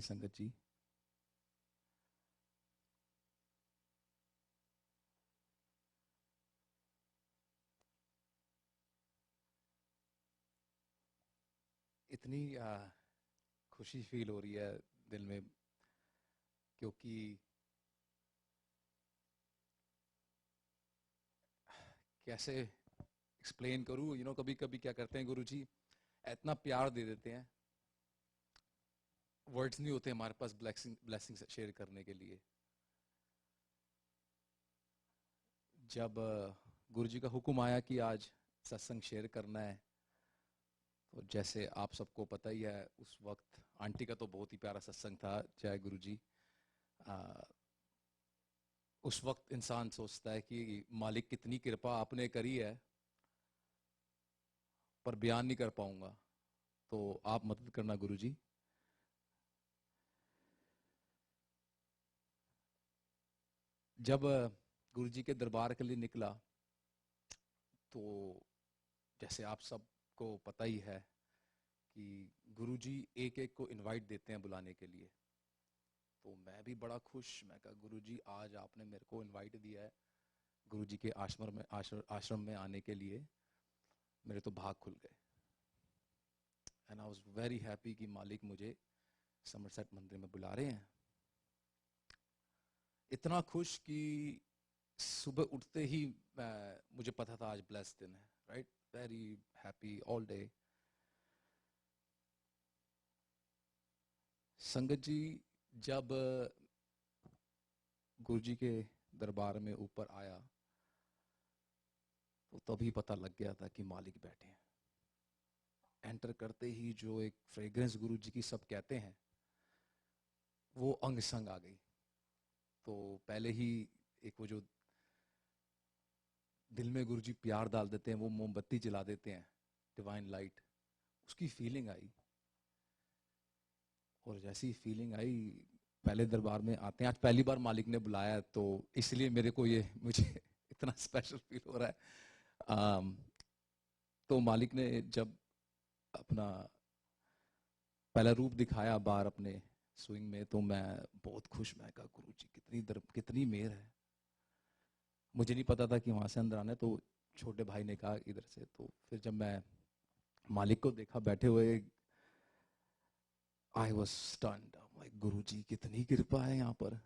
संगत जी। इतनी खुशी फील हो रही है दिल में, क्योंकि कैसे एक्सप्लेन करूं, कभी कभी क्या करते हैं गुरुजी, इतना प्यार दे देते हैं, वर्ड्स नहीं होते हमारे पास ब्लेसिंग शेयर करने के लिए। जब गुरुजी का हुक्म आया कि आज सत्संग शेयर करना है, तो जैसे आप सबको पता ही है, उस वक्त आंटी का तो बहुत ही प्यारा सत्संग था, जय गुरुजी। उस वक्त इंसान सोचता है कि मालिक कितनी कृपा आपने करी है, पर बयान नहीं कर पाऊंगा, तो आप मदद करना गुरुजी। जब गुरुजी के दरबार के लिए निकला, तो जैसे आप सबको पता ही है कि गुरुजी एक एक को इनवाइट देते हैं बुलाने के लिए। तो मैं भी बड़ा खुश, मैं कहा गुरुजी आज आपने मेरे को इनवाइट दिया है गुरुजी के आश्रम में आने के लिए, मेरे तो भाग खुल गए। And I was very happy कि मालिक मुझे समरसेट मंदिर में बुला रहे हैं। इतना खुश कि सुबह उठते ही मुझे पता था आज ब्लेस्ड दिन है, right. Very happy all day. संगत जी, जब गुरुजी के दरबार में ऊपर आया, तो तभी पता लग गया था कि मालिक बैठे हैं। एंटर करते ही जो एक फ्रेग्रेंस गुरुजी की सब कहते हैं, वो अंग संग आ गई। तो पहले ही एक वो जो दिल में गुरुजी प्यार डाल देते हैं, वो मोमबत्ती जला देते हैं, डिवाइन लाइट, उसकी फीलिंग आई। और जैसी फीलिंग आई, पहले दरबार में आते हैं, आज पहली बार मालिक ने बुलाया, तो इसलिए मुझे इतना स्पेशल फील हो रहा है। तो मालिक ने जब अपना पहला रूप दिखाया बाहर अपने स्विंग में, तो मैं बहुत खुश, मैं कहा गुरुजी कितनी मेहर है। मुझे नहीं पता था कि वहां से अंदर आना है, तो छोटे भाई ने कहा इधर से। तो फिर जब मैं मालिक को देखा बैठे हुए, आई वॉज स्टन्ड, लाइक गुरुजी कितनी कृपा है यहाँ पर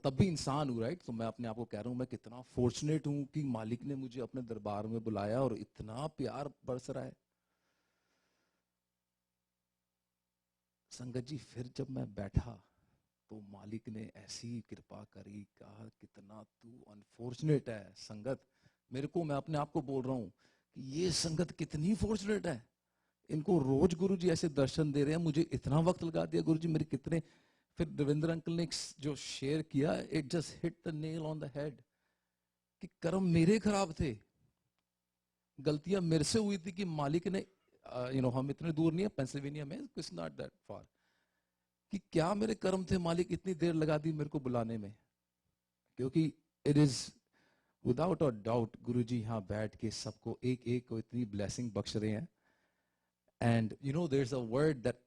तब भी इंसान हूं, राइट। तो मैं अपने आप को कह रहा हूं मैं कितना फॉर्चुनेट हूं कि मालिक ने मुझे अपने दरबार में बुलाया और इतना प्यार बरस रहा है। संगत जी, फिर जब मैं बैठा, तो मालिक ने ऐसी कृपा करी, कहा कितना तू अनफॉर्चुनेट है संगत। मेरे को, मैं अपने आप को बोल रहा हूं कि ये संगत कितनी फॉर्चुनेट है, इनको रोज गुरुजी ऐसे दर्शन दे रहे हैं। मुझे इतना वक्त लगा दिया गुरुजी, मेरे कितने। फिर देवेंद्र अंकल ने जो शेयर किया, it just hit the nail on the head, कि कर्म मेरे खराब थे, गलतियां मेरे से हुई थी कि मालिक ने हम इतने दूर नहीं है पेंसिल्वेनिया में, इट्स नॉट दैट फार, कि क्या मेरे कर्म थे, मालिक इतनी देर लगा दी मेरे को बुलाने में। क्योंकि it is without a doubt Guruji यहां बैठ के सबको एक एक को इतनी ब्लेसिंग बख्श रहे हैं। And there is a word that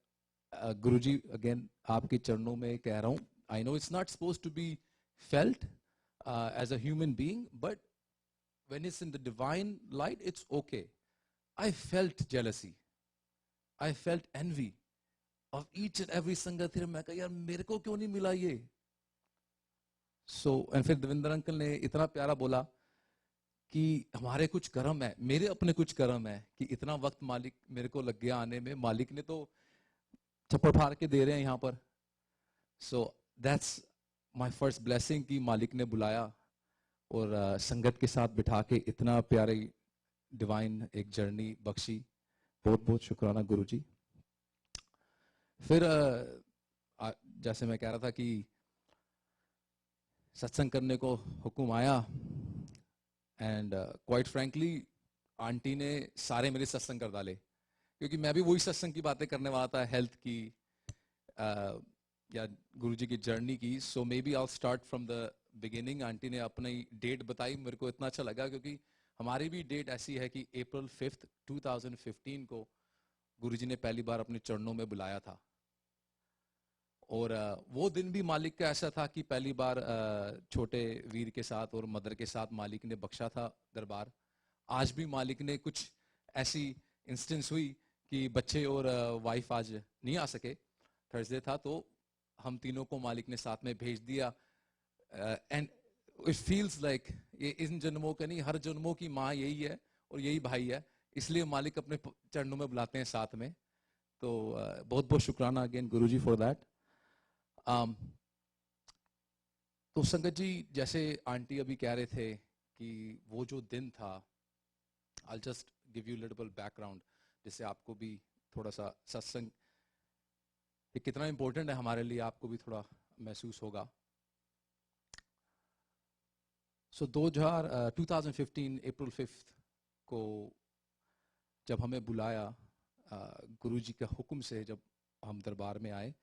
Guruji, again आपके चरणों में कह रहा हूं, I know it's not suppose to be felt as a human being, but when it's in the divine light, it's okay. I felt jealousy, I felt envy of each and every संगत। फिर मैं कहा यार मेरे को क्यों नहीं मिला ये। एंड फिर देवेंद्र अंकल ने इतना प्यारा बोला कि हमारे कुछ कर्म है, मेरे अपने कुछ कर्म है कि इतना वक्त मालिक मेरे को लग गया आने में, मालिक ने तो चप्पड़ फाड़ के दे रहे हैं यहाँ पर। So that's my first blessing कि मालिक ने बुलाया और संगत के साथ बिठा के इतना प्यारे डिवाइन एक जर्नी बख्शी। बहुत बहुत शुक्राना गुरुजी। फिर जैसे मैं कह रहा था कि सत्संग करने को हुक्म आया, एंड क्वाइट फ्रैंकली आंटी ने सारे मेरे सत्संग कर डाले, क्योंकि मैं भी वही सत्संग की बातें करने वाला था, हेल्थ की या गुरुजी की जर्नी की। So maybe I start from the beginning. Aunty ने अपनी डेट बताई, मेरे को इतना अच्छा लगा, क्योंकि हमारी भी डेट ऐसी है कि April 5, 2015 को गुरुजी ने पहली बार अपने चरणों में बुलाया था। और वो दिन भी मालिक का ऐसा था कि पहली बार छोटे वीर के साथ और मदर के साथ मालिक ने बख्शा था दरबार। आज भी मालिक ने कुछ ऐसी इंस्टेंस हुई कि बच्चे और वाइफ आज नहीं आ सके, थर्सडे था, तो हम तीनों को मालिक ने साथ में भेज दिया। एंड इट फील्स लाइक ये इन जन्मों के नहीं, हर जन्मों की माँ यही है और यही भाई है, इसलिए मालिक अपने चरणों में बुलाते हैं साथ में। तो बहुत बहुत शुक्राना अगेन गुरुजी फॉर दैट। तो संगत जी, जैसे आंटी अभी कह रहे थे कि वो जो दिन था, I'll just give you a little background, जिससे आपको भी थोड़ा सा सत्संग ये कितना इंपॉर्टेंट है हमारे लिए आपको भी थोड़ा महसूस होगा। सो 2015 अप्रैल 5 को जब हमें बुलाया गुरुजी के हुक्म से, जब हम दरबार में आए,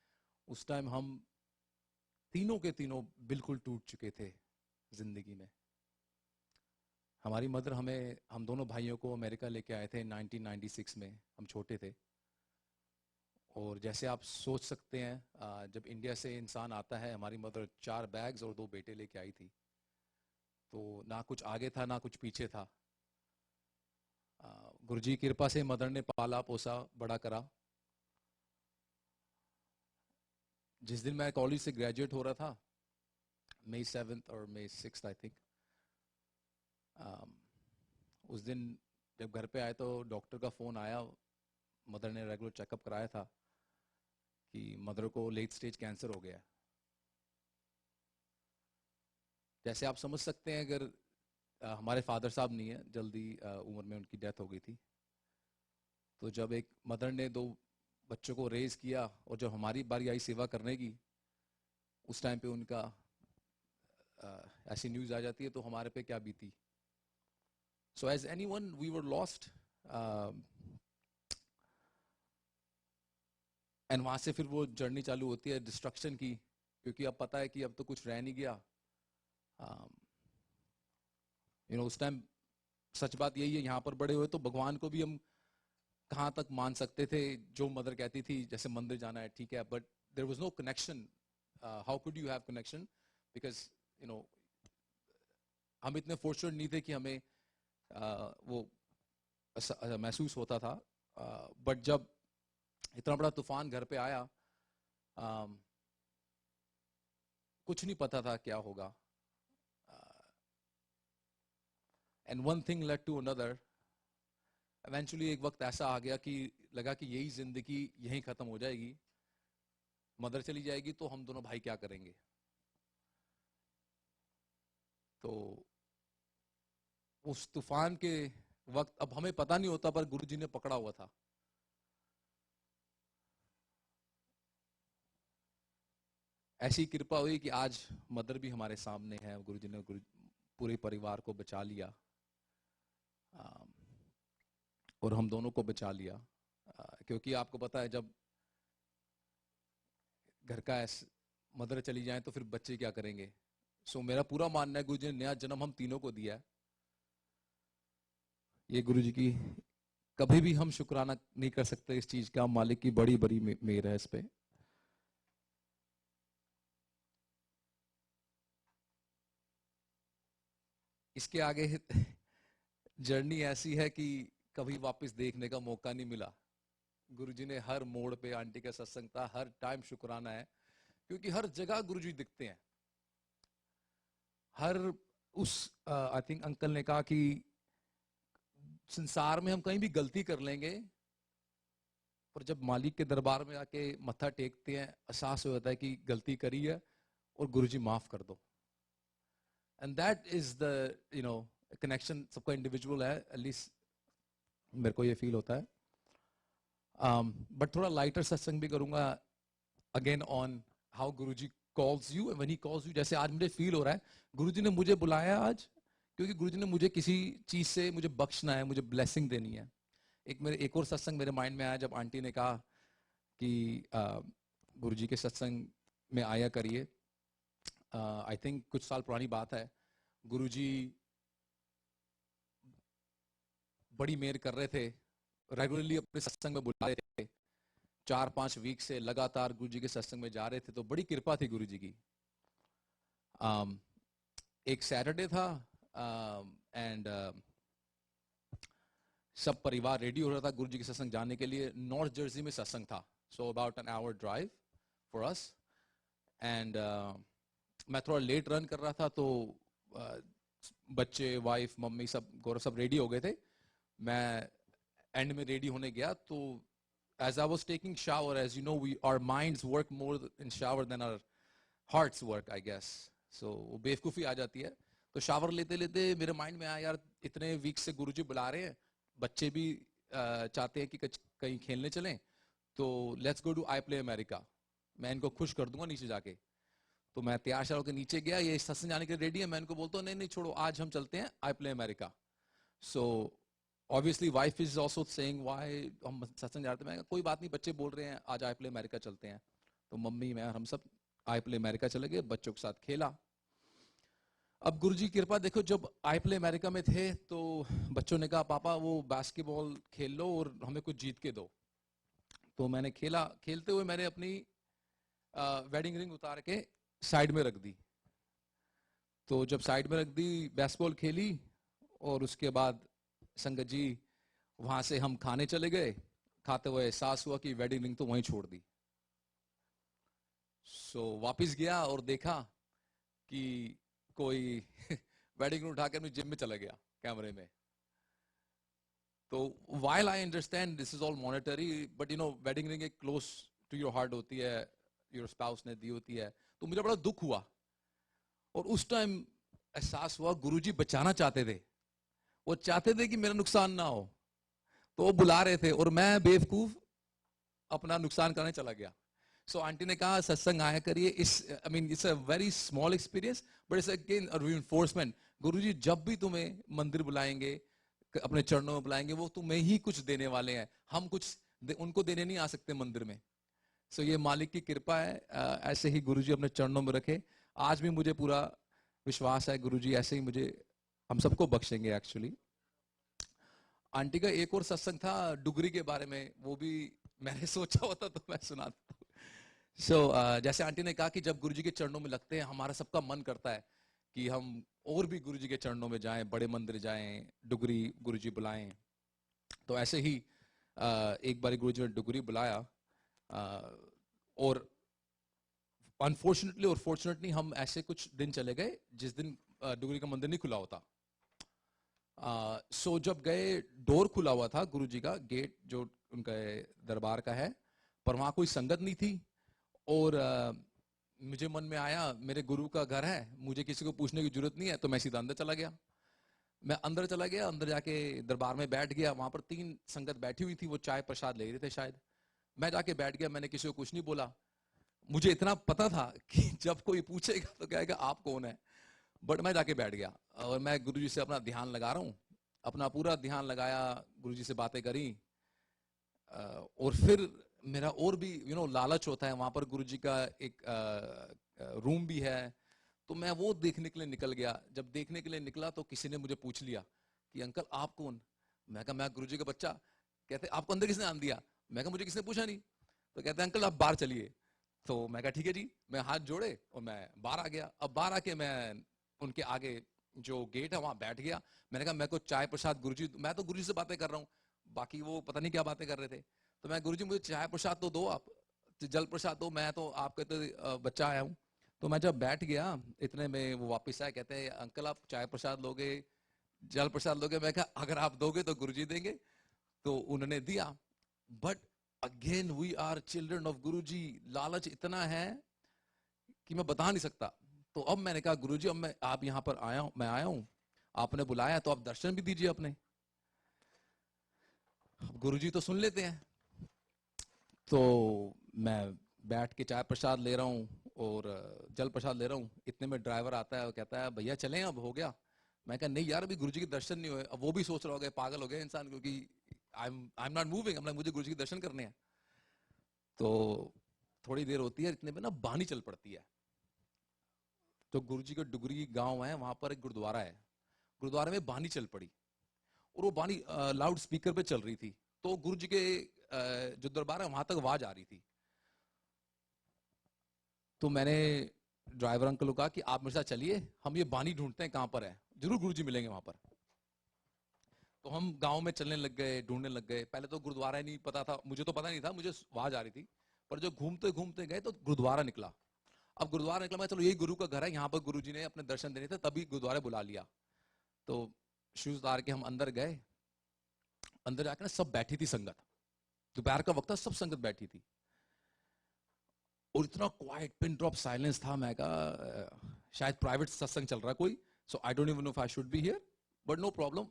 उस टाइम हम तीनों के तीनों बिल्कुल टूट चुके थे जिंदगी में। हमारी मदर हम दोनों भाइयों को अमेरिका लेके आए थे 1996 में, हम छोटे थे। और जैसे आप सोच सकते हैं, जब इंडिया से इंसान आता है, हमारी मदर 4 बैग्स और 2 बेटे लेके आई थी। तो ना कुछ आगे था ना कुछ पीछे था। गुरुजी की कृपा से मदर ने पाला पोसा बड़ा करा। जिस दिन मैं कॉलेज से ग्रेजुएट हो रहा था, May 7th और May 6th आई थिंक, उस दिन जब घर पे आए तो डॉक्टर का फोन आया। मदर ने रेगुलर चेकअप कराया था कि मदर को लेट स्टेज कैंसर हो गया। जैसे आप समझ सकते हैं, अगर हमारे फादर साहब नहीं है, जल्दी उम्र में उनकी डेथ हो गई थी। तो जब एक मदर ने 2 बच्चों को रेज किया और जब हमारी बारी आई सेवा करने की, उस टाइम पे उनका ऐसी न्यूज आ जाती है तो हमारे पे क्या बीती। So as anyone we were lost. And वहां से फिर वो जर्नी चालू होती है डिस्ट्रक्शन की, क्योंकि अब पता है कि अब तो कुछ रह नहीं गया। उस टाइम सच बात यही है, यहाँ पर बड़े हुए तो भगवान को भी हम कहाँ तक मान सकते थे। जो मदर कहती थी जैसे मंदिर जाना है ठीक है, but there was no connection. How could you have connection, because हम इतने फॉर्चुनेट नहीं थे कि हमें वो महसूस होता था। बट जब इतना बड़ा तूफान घर पे आया, कुछ नहीं पता था क्या होगा। And one thing led to another. Eventually एक वक्त ऐसा आ गया कि लगा कि यही जिंदगी यहीं खत्म हो जाएगी, मदर चली जाएगी तो हम दोनों भाई क्या करेंगे। तो उस तूफान के वक्त अब हमें पता नहीं होता, पर गुरुजी ने पकड़ा हुआ था। ऐसी कृपा हुई कि आज मदर भी हमारे सामने है। गुरुजी ने पूरे परिवार को बचा लिया और हम दोनों को बचा लिया। क्योंकि आपको पता है, जब घर का मदर चली जाए तो फिर बच्चे क्या करेंगे। सो मेरा पूरा मानना है गुरुजी ने नया जन्म हम तीनों को दिया है। ये गुरुजी की कभी भी हम शुक्राना नहीं कर सकते इस चीज का। मालिक की बड़ी बड़ी मेहर है इस पे। इसके आगे जर्नी ऐसी है कि कभी वापस देखने का मौका नहीं मिला। गुरुजी ने हर मोड़ पे, आंटी का सत्संग था, हर टाइम शुक्राना है, क्योंकि हर जगह गुरुजी दिखते हैं। हर उस आई थिंक अंकल ने कहा कि संसार में हम कहीं भी गलती कर लेंगे, पर जब मालिक के दरबार में आके मत्था टेकते हैं, एहसास हो जाता है कि गलती करी है और गुरुजी माफ कर दो। And that is the connection. सबका इंडिविजुअल है, एटलीस्ट मेरे को ये फील होता है। बट थोड़ा लाइटर सत्संग भी करूंगा again on how Guruji calls you when he calls you. जैसे आज मुझे फील हो रहा है गुरुजी ने मुझे बुलाया आज, क्योंकि गुरुजी ने मुझे किसी चीज से मुझे बख्शना है, मुझे ब्लेसिंग देनी है। एक और सत्संग मेरे माइंड में आया जब आंटी ने कहा कि गुरुजी के सत्संग में आया करिए। आई थिंक कुछ साल पुरानी बात है। गुरुजी बड़ी मेहर कर रहे थे रेगुलरली अपने सत्संग में बुला रहे थे, 4-5 वीक से लगातार गुरु जी के सत्संग में जा रहे थे, तो बड़ी कृपा थी गुरु जी की। एक सैटरडे था एंड सब परिवार रेडी हो रहा था गुरु जी के सत्संग जाने के लिए। नॉर्थ जर्सी में सत्संग था, so about an hour drive for us. And मैं थोड़ा लेट रन कर रहा था, तो बच्चे, वाइफ, मम्मी, सब, गौरव सब रेडी हो गए थे। मैं एंड में रेडी होने गया, तो as I was taking shower, as you know, our minds work more in shower than our hearts work, I guess. So वो बेवकूफ़ी आ जाती है। तो शावर लेते लेते मेरे माइंड में आया, यार इतने वीक से गुरुजी बुला रहे हैं, बच्चे भी चाहते हैं कि कहीं खेलने चलें, तो let's go to I play America, मैं इनको खुश कर दूंगा नीचे जाके। तो मैं तैयार शावर के नीचे गया, ये सत्संग जाने के लिए रेडी है, मैं इनको बोलता हूँ नहीं नहीं छोड़ो, आज हम चलते हैं आई play America. So obviously wife is also saying why हम सत्संग जाते हैं। कोई बात नहीं, बच्चे बोल रहे हैं आज आई प्ले अमेरिका चलते हैं। तो मम्मी, मैं, हम सब आई प्ले अमेरिका चले गए, बच्चों के साथ खेला। अब गुरुजी की कृपा देखो, जब आई प्ले अमेरिका में थे तो बच्चों ने कहा पापा वो बास्केटबॉल खेल लो और हमें कुछ जीत के दो। तो मैंने खेला, खेलते हुए मैंने अपनी वेडिंग रिंग उतार के साइड में रख दी। तो जब साइड में रख दी, बास्केटबॉल खेली, और उसके बाद संगत जी वहां से हम खाने चले गए। खाते हुए एहसास हुआ कि वेडिंग रिंग तो वहीं छोड़ दी। सो वापस गया और देखा कि कोई वेडिंग रिंग उठा के अपनी जिम में चला गया कैमरे में। तो while I understand this is all monetary, but you know wedding ring एक क्लोज टू योर हार्ट होती है, योर स्पाउस ने दी होती है, तो मुझे बड़ा दुख हुआ। और उस टाइम एहसास हुआ गुरुजी बचाना चाहते थे, वो चाहते थे कि मेरा नुकसान ना हो, तो वो बुला रहे थे और मैं बेवकूफ अपना नुकसान करने चला गया। सो आंटी ने कहा सत्संग आया करिए, इस I mean it's a very small experience but it's again a reinforcement. Guruji जब भी तुम्हें मंदिर बुलाएंगे, अपने चरणों में बुलाएंगे, वो तुम्हें ही कुछ देने वाले हैं, हम कुछ उनको देने नहीं आ सकते मंदिर में। सो ये मालिक की कृपा है। ऐसे ही गुरुजी अपने चरणों में रखे। आज भी मुझे पूरा विश्वास है गुरुजी ऐसे ही मुझे हम सबको बख्शेंगे। एक्चुअली आंटी का एक और सत्संग था डुगरी के बारे में, वो भी मैंने सोचा होता तो मैं सुनाता हूँ। सो जैसे आंटी ने कहा कि जब गुरुजी के चरणों में लगते हैं, हमारा सबका मन करता है कि हम और भी गुरुजी के चरणों में जाएं, बड़े मंदिर जाएं, डुगरी गुरुजी बुलाएं। तो ऐसे ही एक बार गुरुजी ने डुगरी बुलाया, और अनफॉर्चुनेटली और फॉर्चुनेटली हम ऐसे कुछ दिन चले गए जिस दिन डुगरी का मंदिर नहीं खुला होता। सो जब गए, डोर खुला हुआ था गुरुजी का, गेट जो उनका दरबार का है, पर वहां कोई संगत नहीं थी। और मुझे मन में आया मेरे गुरु का घर है, मुझे किसी को पूछने की जरूरत नहीं है, तो मैं सीधा अंदर चला गया। मैं अंदर चला गया, अंदर जाके दरबार में बैठ गया। वहां पर 3 संगत बैठी हुई थी, वो चाय प्रसाद ले रहे थे शायद। मैं जाके बैठ गया, मैंने किसी को कुछ नहीं बोला। मुझे इतना पता था कि जब कोई पूछेगा तो कहेगा आप कौन है, बट मैं जाके बैठ गया और मैं गुरुजी से अपना ध्यान लगा रहा हूँ। अपना पूरा ध्यान लगाया, गुरुजी से बातें करी, और फिर मेरा और भी लालच होता है। वहां पर गुरुजी का एक रूम भी है, तो मैं वो देखने के लिए निकल गया। जब देखने के लिए निकला तो किसी ने मुझे पूछ लिया कि अंकल आप कौन। मैं कहा मैं गुरुजी का बच्चा। कहते आपको अंदर किसने आन दिया। मैं कहा मुझे किसने पूछा नहीं। तो कहते अंकल आप बाहर चलिए। तो मैं कहा ठीक है जी। मैं हाथ जोड़े और मैं बाहर आ गया। अब बाहर आके मैं उनके आगे जो गेट है वहां बैठ गया। मैंने कहा मैं को चाय प्रसाद गुरुजी, मैं तो गुरुजी से बातें कर रहा हूँ, बाकी वो पता नहीं क्या बातें कर रहे थे। तो मैं गुरुजी मुझे चाय प्रसाद तो दो, आप जल प्रसाद दो, मैं तो आपके तो बच्चा आया हूँ। तो मैं जब बैठ गया इतने में वो वापस आए, कहते हैं अंकल आप चाय प्रसाद लोगे, जल प्रसाद लोगे। मैं कहा अगर आप दोगे तो गुरुजी देंगे। तो उन्होंने दिया। But again we are children of Guruji, लालच इतना है कि मैं बता नहीं सकता। तो अब मैंने कहा गुरुजी अब मैं आप यहाँ पर आया हूँ, मैं आया हूँ, आपने बुलाया तो आप दर्शन भी दीजिए अपने। गुरुजी तो सुन लेते हैं। तो मैं बैठ के चाय प्रसाद ले रहा हूँ और जल प्रसाद ले रहा हूँ। इतने में ड्राइवर आता है और कहता है भैया चलें अब हो गया। मैं कहा नहीं यार अभी गुरुजी के दर्शन नहीं हुए। अब वो भी सोच रहा होगा पागल हो गया इंसान, क्योंकि आई एम नॉट मूविंग, मुझे गुरुजी के दर्शन करने हैं। तो थोड़ी देर होती है, इतने में ना बानी चल पड़ती है। तो गुरुजी का डुगरी गांव है, वहां पर एक गुरुद्वारा है। गुरुद्वारे में बानी चल पड़ी और वो बानी लाउड स्पीकर पे चल रही थी। तो गुरु जी के जो दरबार है वहां तक आवाज आ रही थी। तो मैंने ड्राइवर अंकल को कहा कि आप मेरे साथ चलिए, हम ये बानी ढूंढते हैं कहां पर है, जरूर गुरु जी मिलेंगे वहां पर। तो हम गांव में चलने लग गए, ढूंढने लग गए। पहले तो गुरुद्वारा ही नहीं पता था, मुझे तो पता नहीं था, मुझे आवाज आ रही थी। पर जो घूमते घूमते गए तो गुरुद्वारा निकला। अब गुरुद्वारा निकला, मैं चलो यही गुरु का घर है, यहाँ पर गुरु जी ने अपने दर्शन देने थे, तभी गुरुद्वारे बुला लिया। तो शूज उतार के हम अंदर गए। अंदर जाकर सब बैठी थी संगत, दोपहर का वक्त था, सब संगत बैठी थी और इतना क्वाइट, पिन ड्रॉप साइलेंस था। मैं कहा शायद प्राइवेट सत्संग चल रहा है कोई, so I don't even know if I should be here, but no problem,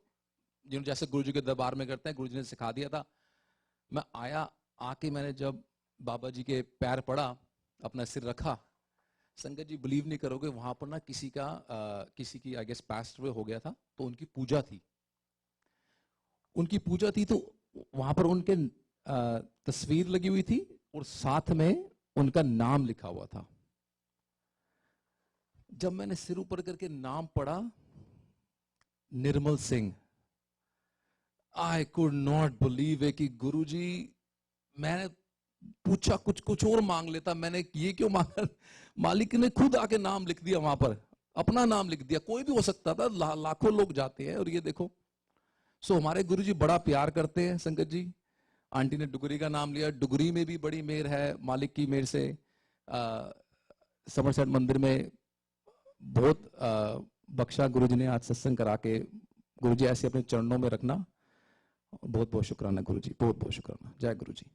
जैसे गुरु जी के दरबार में करते हैं, गुरु जी ने सिखा दिया था। मैं आया, आके मैंने जब बाबा जी के पैर पड़ा, अपना सिर रखा, संगत जी बिलीव नहीं करोगे, वहां पर ना किसी की आई गेस पास्ट वे हो गया था, तो उनकी पूजा थी। तो वहां पर उनके तस्वीर लगी हुई थी और साथ में उनका नाम लिखा हुआ था। जब मैंने सिर ऊपर करके नाम पढ़ा, Nirmal Singh, I could not believe कि गुरुजी, मैंने पूछा कुछ और मांग लेता, मैंने ये क्यों मांगा, मालिक ने खुद आके नाम लिख दिया, वहां पर अपना नाम लिख दिया। कोई भी हो सकता था, लाखों लोग जाते हैं और ये देखो। सो हमारे गुरुजी बड़ा प्यार करते हैं संगत जी। आंटी ने डुगरी का नाम लिया, डुगरी में भी बड़ी मेहर है मालिक की मेहर से। समरसेट मंदिर में बहुत बख्शा गुरुजी ने, आज सत्संग करा के। गुरुजी ऐसे अपने चरणों में रखना, बहुत बहुत शुक्राना गुरुजी, बहुत बहुत शुक्राना। जय गुरुजी।